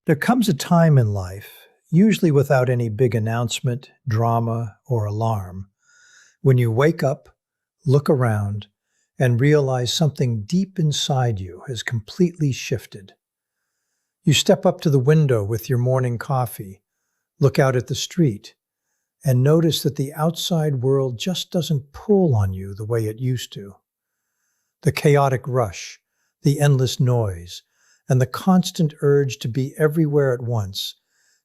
There comes a time in life, usually without any big announcement, drama, or alarm, when you wake up, look around, and realize something deep inside you has completely shifted. You step up to the window with your morning coffee, look out at the street, and notice that the outside world just doesn't pull on you the way it used to. The chaotic rush, the endless noise, and the constant urge to be everywhere at once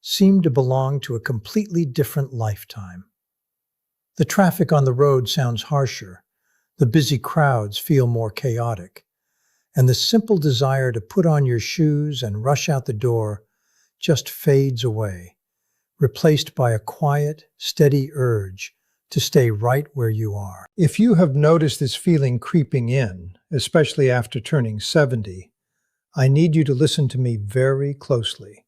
seem to belong to a completely different lifetime. The traffic on the road sounds harsher, the busy crowds feel more chaotic, and the simple desire to put on your shoes and rush out the door just fades away, replaced by a quiet, steady urge to stay right where you are. If you have noticed this feeling creeping in, especially after turning 70, I need you to listen to me very closely.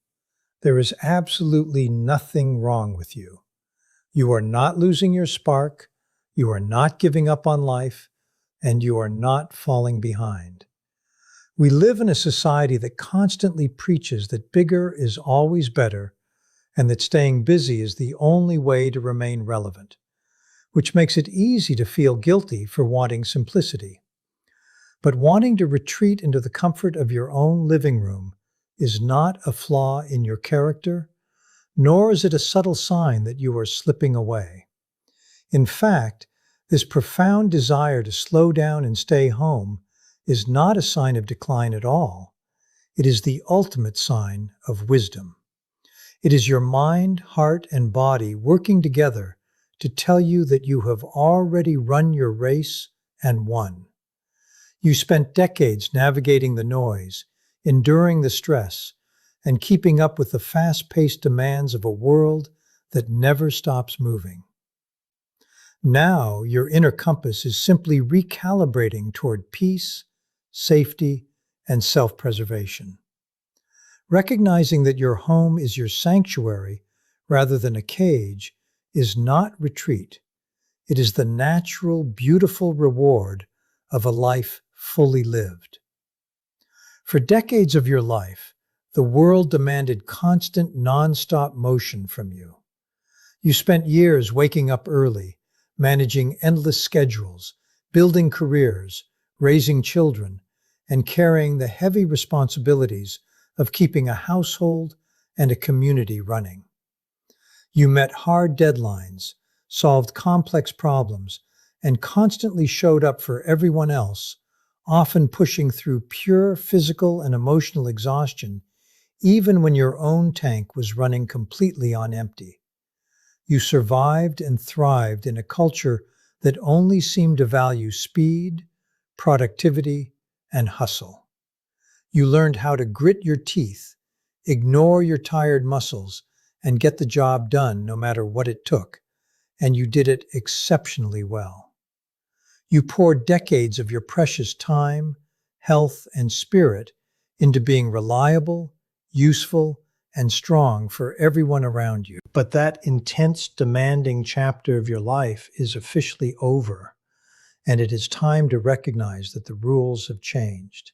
There is absolutely nothing wrong with you. You are not losing your spark, you are not giving up on life, and you are not falling behind. We live in a society that constantly preaches that bigger is always better and that staying busy is the only way to remain relevant, which makes it easy to feel guilty for wanting simplicity. But wanting to retreat into the comfort of your own living room is not a flaw in your character, nor is it a subtle sign that you are slipping away. In fact, this profound desire to slow down and stay home is not a sign of decline at all. It is the ultimate sign of wisdom. It is your mind, heart, and body working together to tell you that you have already run your race and won. You spent decades navigating the noise, enduring the stress, and keeping up with the fast-paced demands of a world that never stops moving. Now, your inner compass is simply recalibrating toward peace, safety, and self-preservation. Recognizing that your home is your sanctuary rather than a cage is not retreat. It is the natural, beautiful reward of a life fully lived. For decades of your life, the world demanded constant, non-stop motion from you. You spent years waking up early, managing endless schedules, building careers, raising children, and carrying the heavy responsibilities of keeping a household and a community running. You met hard deadlines, solved complex problems, and constantly showed up for everyone else, often pushing through pure physical and emotional exhaustion, even when your own tank was running completely on empty. You survived and thrived in a culture that only seemed to value speed, productivity, and hustle. You learned how to grit your teeth, ignore your tired muscles, and get the job done no matter what it took, and you did it exceptionally well. You poured decades of your precious time, health, and spirit into being reliable, useful, and strong for everyone around you. But that intense, demanding chapter of your life is officially over, and it is time to recognize that the rules have changed.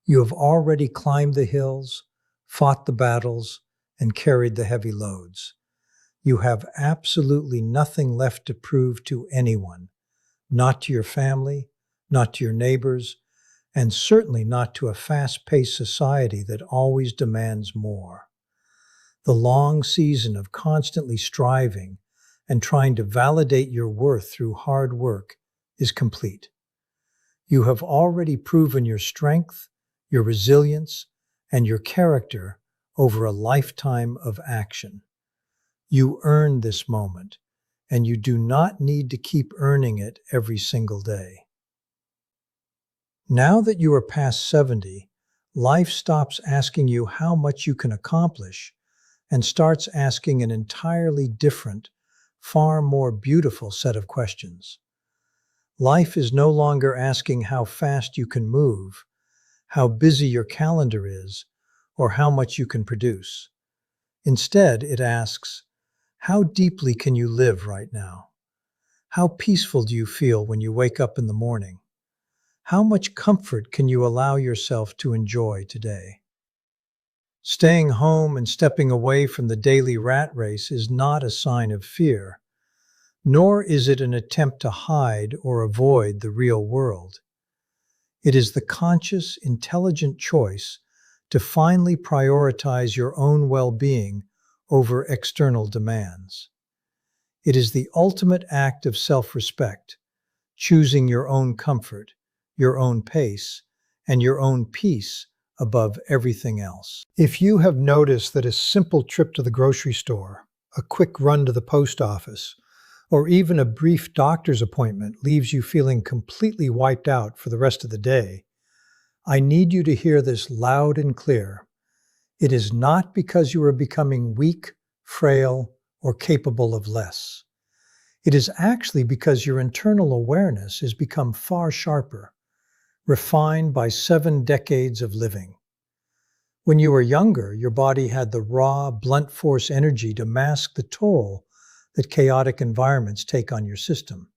You have already climbed the hills, fought the battles, and carried the heavy loads. You have absolutely nothing left to prove to anyone, not to your family, not to your neighbors, and certainly not to a fast-paced society that always demands more. The long season of constantly striving and trying to validate your worth through hard work is complete. You have already proven your strength, your resilience, and your character over a lifetime of action. You earned this moment, and you do not need to keep earning it every single day. Now that you are past 70, life stops asking you how much you can accomplish and starts asking an entirely different, far more beautiful set of questions. Life is no longer asking how fast you can move, how busy your calendar is, or how much you can produce. Instead, it asks, how deeply can you live right now? How peaceful do you feel when you wake up in the morning? How much comfort can you allow yourself to enjoy today? Staying home and stepping away from the daily rat race is not a sign of fear, nor is it an attempt to hide or avoid the real world. It is the conscious, intelligent choice to finally prioritize your own well-being over external demands. It is the ultimate act of self-respect, choosing your own comfort, your own pace, and your own peace above everything else. If you have noticed that a simple trip to the grocery store, a quick run to the post office, or even a brief doctor's appointment leaves you feeling completely wiped out for the rest of the day, I need you to hear this loud and clear. It is not because you are becoming weak, frail, or capable of less. It is actually because your internal awareness has become far sharper, refined by 7 decades of living. When you were younger, your body had the raw, blunt force energy to mask the toll that chaotic environments take on your system.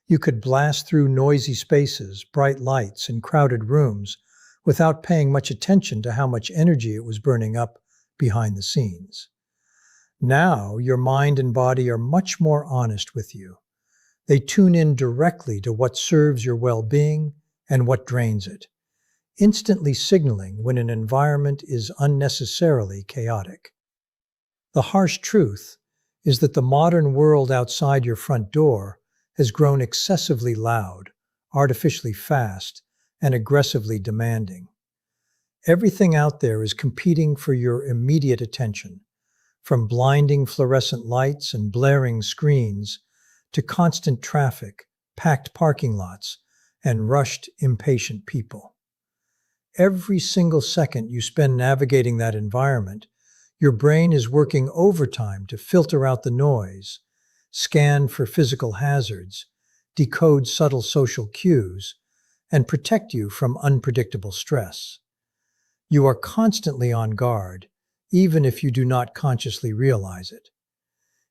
You could blast through noisy spaces, bright lights, and crowded rooms without paying much attention to how much energy it was burning up behind the scenes. Now, your mind and body are much more honest with you. They tune in directly to what serves your well-being and what drains it, instantly signaling when an environment is unnecessarily chaotic. The harsh truth is that the modern world outside your front door has grown excessively loud, artificially fast, and aggressively demanding. Everything out there is competing for your immediate attention, from blinding fluorescent lights and blaring screens to constant traffic, packed parking lots, and rushed, impatient people. Every single second you spend navigating that environment, your brain is working overtime to filter out the noise, scan for physical hazards, decode subtle social cues, and protect you from unpredictable stress. You are constantly on guard, even if you do not consciously realize it.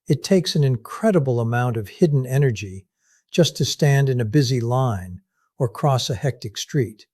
It takes an incredible amount of hidden energy just to stand in a busy line or cross a hectic street,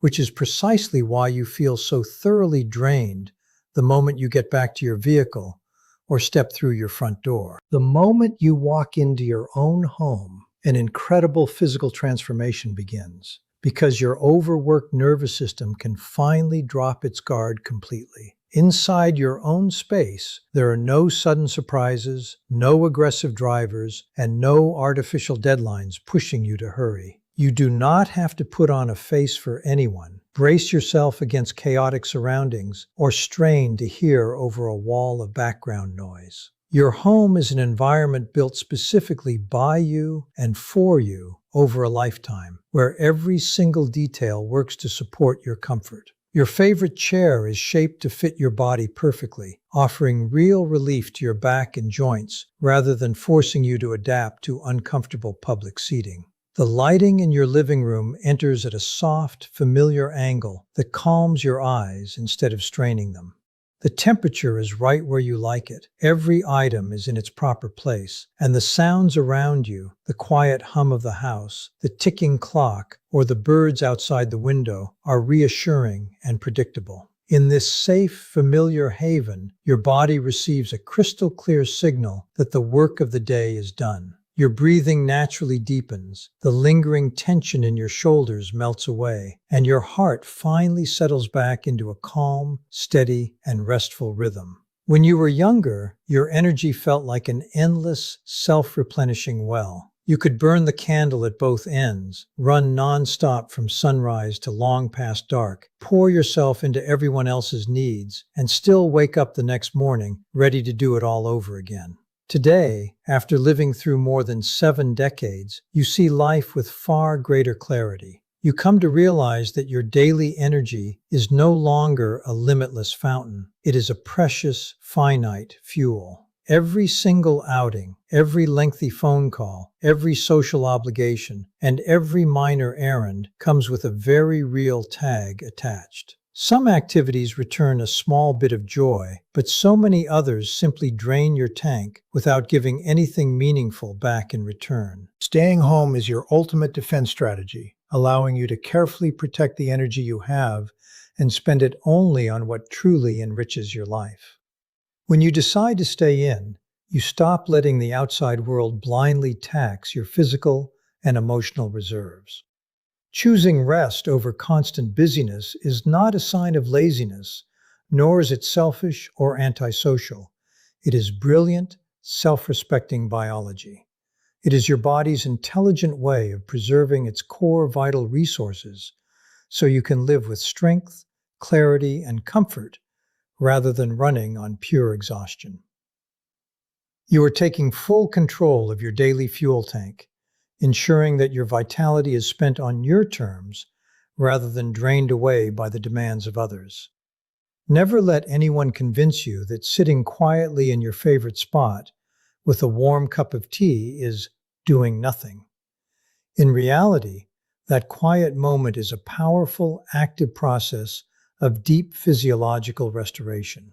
which is precisely why you feel so thoroughly drained the moment you get back to your vehicle or step through your front door. The moment you walk into your own home, an incredible physical transformation begins, because your overworked nervous system can finally drop its guard completely. Inside your own space, there are no sudden surprises, no aggressive drivers, and no artificial deadlines pushing you to hurry. You do not have to put on a face for anyone, brace yourself against chaotic surroundings, or strain to hear over a wall of background noise. Your home is an environment built specifically by you and for you over a lifetime, where every single detail works to support your comfort. Your favorite chair is shaped to fit your body perfectly, offering real relief to your back and joints rather than forcing you to adapt to uncomfortable public seating. The lighting in your living room enters at a soft, familiar angle that calms your eyes instead of straining them. The temperature is right where you like it. Every item is in its proper place, and the sounds around you, the quiet hum of the house, the ticking clock, or the birds outside the window, are reassuring and predictable. In this safe, familiar haven, your body receives a crystal clear signal that the work of the day is done. Your breathing naturally deepens, the lingering tension in your shoulders melts away, and your heart finally settles back into a calm, steady, and restful rhythm. When you were younger, your energy felt like an endless, self-replenishing well. You could burn the candle at both ends, run non-stop from sunrise to long past dark, pour yourself into everyone else's needs, and still wake up the next morning ready to do it all over again. Today, after living through more than 7 decades, you see life with far greater clarity. You come to realize that your daily energy is no longer a limitless fountain. It is a precious, finite fuel. Every single outing, every lengthy phone call, every social obligation, and every minor errand comes with a very real tag attached. Some activities return a small bit of joy, but so many others simply drain your tank without giving anything meaningful back in return. Staying home is your ultimate defense strategy, allowing you to carefully protect the energy you have and spend it only on what truly enriches your life. When you decide to stay in, you stop letting the outside world blindly tax your physical and emotional reserves. Choosing rest over constant busyness is not a sign of laziness, nor is it selfish or antisocial. It is brilliant, self-respecting biology. It is your body's intelligent way of preserving its core vital resources so you can live with strength, clarity, and comfort rather than running on pure exhaustion. You are taking full control of your daily fuel tank, ensuring that your vitality is spent on your terms rather than drained away by the demands of others. Never let anyone convince you that sitting quietly in your favorite spot with a warm cup of tea is doing nothing. In reality, that quiet moment is a powerful, active process of deep physiological restoration.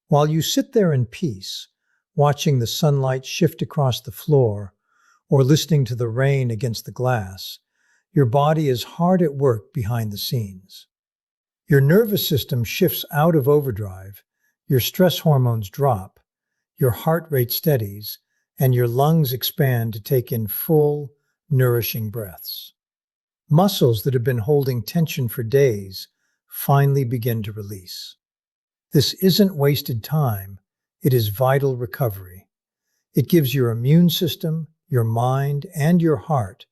While you sit there in peace, watching the sunlight shift across the floor or listening to the rain against the glass, your body is hard at work behind the scenes. Your nervous system shifts out of overdrive, your stress hormones drop, your heart rate steadies, and your lungs expand to take in full, nourishing breaths. Muscles that have been holding tension for days finally begin to release. This isn't wasted time, it is vital recovery. It gives your immune system, your mind, and your heart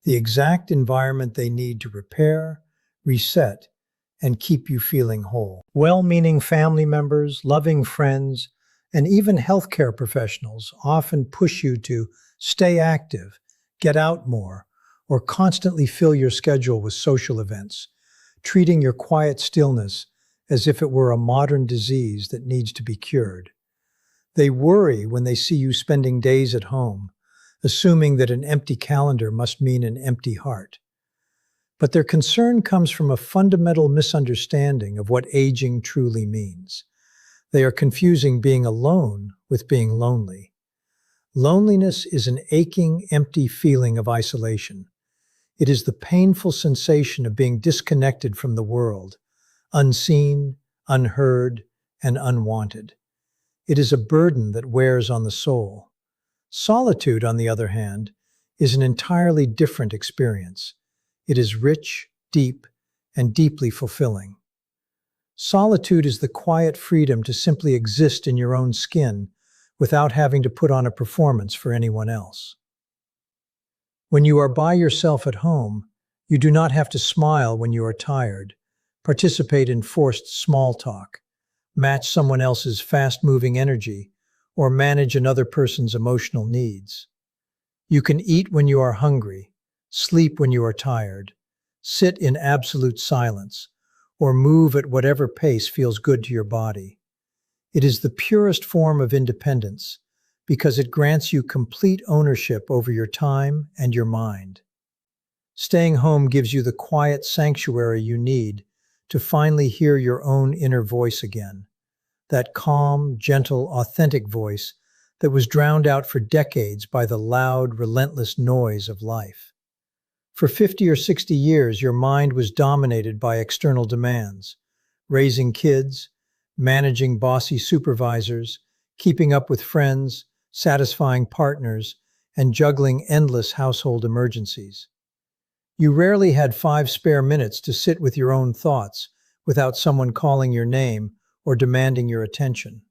the exact environment they need to repair, reset, and keep you feeling whole. Well-meaning family members, loving friends, and even healthcare professionals often push you to stay active, get out more, or constantly fill your schedule with social events, treating your quiet stillness as if it were a modern disease that needs to be cured. They worry when they see you spending days at home, assuming that an empty calendar must mean an empty heart. But their concern comes from a fundamental misunderstanding of what aging truly means. They are confusing being alone with being lonely. Loneliness is an aching, empty feeling of isolation. It is the painful sensation of being disconnected from the world, unseen, unheard, and unwanted. It is a burden that wears on the soul. Solitude, on the other hand, is an entirely different experience. It is rich, deep, and deeply fulfilling. Solitude is the quiet freedom to simply exist in your own skin without having to put on a performance for anyone else. When you are by yourself at home, you do not have to smile when you are tired, participate in forced small talk, match someone else's fast-moving energy, or manage another person's emotional needs. You can eat when you are hungry, sleep when you are tired, sit in absolute silence, or move at whatever pace feels good to your body. It is the purest form of independence because it grants you complete ownership over your time and your mind. Staying home gives you the quiet sanctuary you need to finally hear your own inner voice again, that calm, gentle, authentic voice that was drowned out for decades by the loud, relentless noise of life. For 50 or 60 years, your mind was dominated by external demands, raising kids, managing bossy supervisors, keeping up with friends, satisfying partners, and juggling endless household emergencies. You rarely had 5 spare minutes to sit with your own thoughts without someone calling your name or demanding your attention.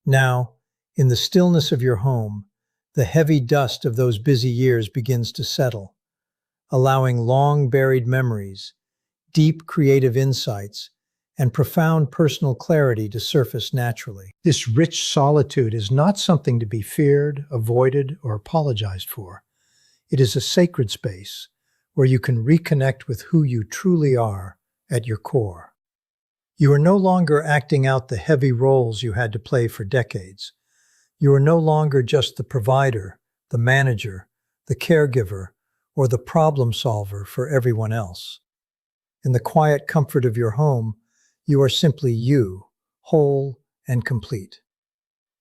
Now, in the stillness of your home, the heavy dust of those busy years begins to settle, allowing long-buried memories, deep creative insights, and profound personal clarity to surface naturally. This rich solitude is not something to be feared, avoided, or apologized for. It is a sacred space where you can reconnect with who you truly are at your core. You are no longer acting out the heavy roles you had to play for decades. You are no longer just the provider, the manager, the caregiver, or the problem solver for everyone else. In the quiet comfort of your home, you are simply you, whole and complete.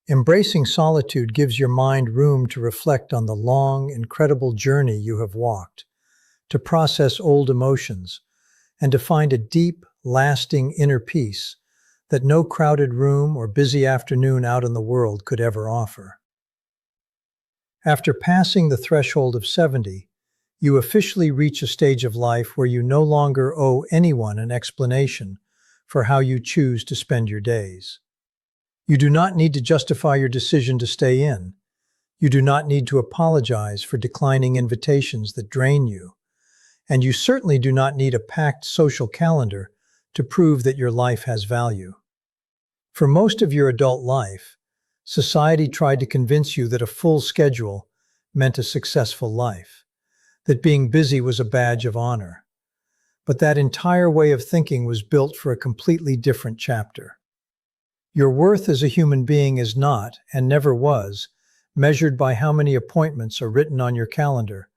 Embracing solitude gives your mind room to reflect on the long, incredible journey you have walked, to process old emotions, and to find a deep, lasting inner peace that no crowded room or busy afternoon out in the world could ever offer. After passing the threshold of 70, you officially reach a stage of life where you no longer owe anyone an explanation for how you choose to spend your days. You do not need to justify your decision to stay in. You do not need to apologize for declining invitations that drain you. And you certainly do not need a packed social calendar to prove that your life has value. For most of your adult life, society tried to convince you that a full schedule meant a successful life, that being busy was a badge of honor. But that entire way of thinking was built for a completely different chapter. Your worth as a human being is not, and never was, measured by how many appointments are written on your calendar,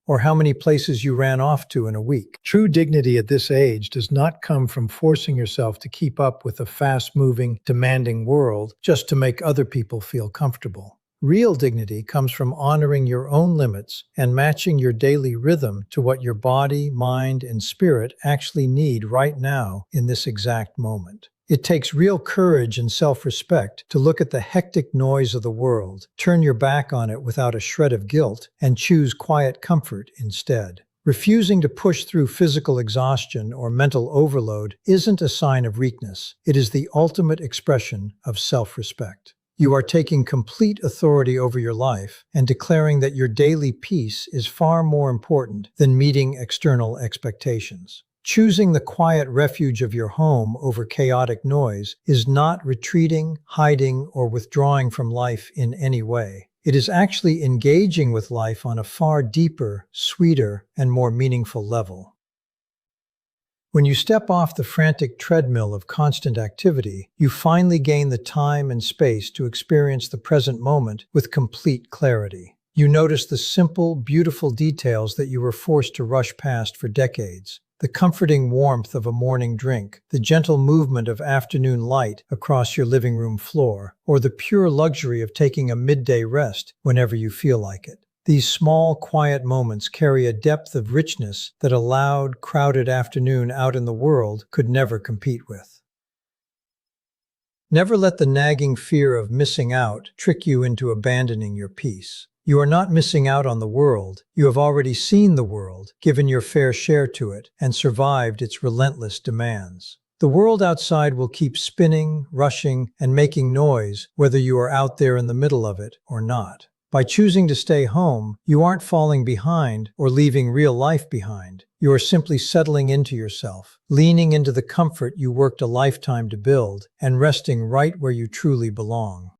or how many places you ran off to in a week. True dignity at this age does not come from forcing yourself to keep up with a fast-moving, demanding world just to make other people feel comfortable. Real dignity comes from honoring your own limits and matching your daily rhythm to what your body, mind, and spirit actually need right now in this exact moment. It takes real courage and self-respect to look at the hectic noise of the world, turn your back on it without a shred of guilt, and choose quiet comfort instead. Refusing to push through physical exhaustion or mental overload isn't a sign of weakness. It is the ultimate expression of self-respect. You are taking complete authority over your life and declaring that your daily peace is far more important than meeting external expectations. Choosing the quiet refuge of your home over chaotic noise is not retreating, hiding, or withdrawing from life in any way. It is actually engaging with life on a far deeper, sweeter, and more meaningful level. When you step off the frantic treadmill of constant activity, you finally gain the time and space to experience the present moment with complete clarity. You notice the simple, beautiful details that you were forced to rush past for decades. The comforting warmth of a morning drink, the gentle movement of afternoon light across your living room floor, or the pure luxury of taking a midday rest whenever you feel like it. These small, quiet moments carry a depth of richness that a loud, crowded afternoon out in the world could never compete with. Never let the nagging fear of missing out trick you into abandoning your peace. You are not missing out on the world. You have already seen the world, given your fair share to it, and survived its relentless demands. The world outside will keep spinning, rushing, and making noise, whether you are out there in the middle of it or not. By choosing to stay home, you aren't falling behind or leaving real life behind. You are simply settling into yourself, leaning into the comfort you worked a lifetime to build, and resting right where you truly belong.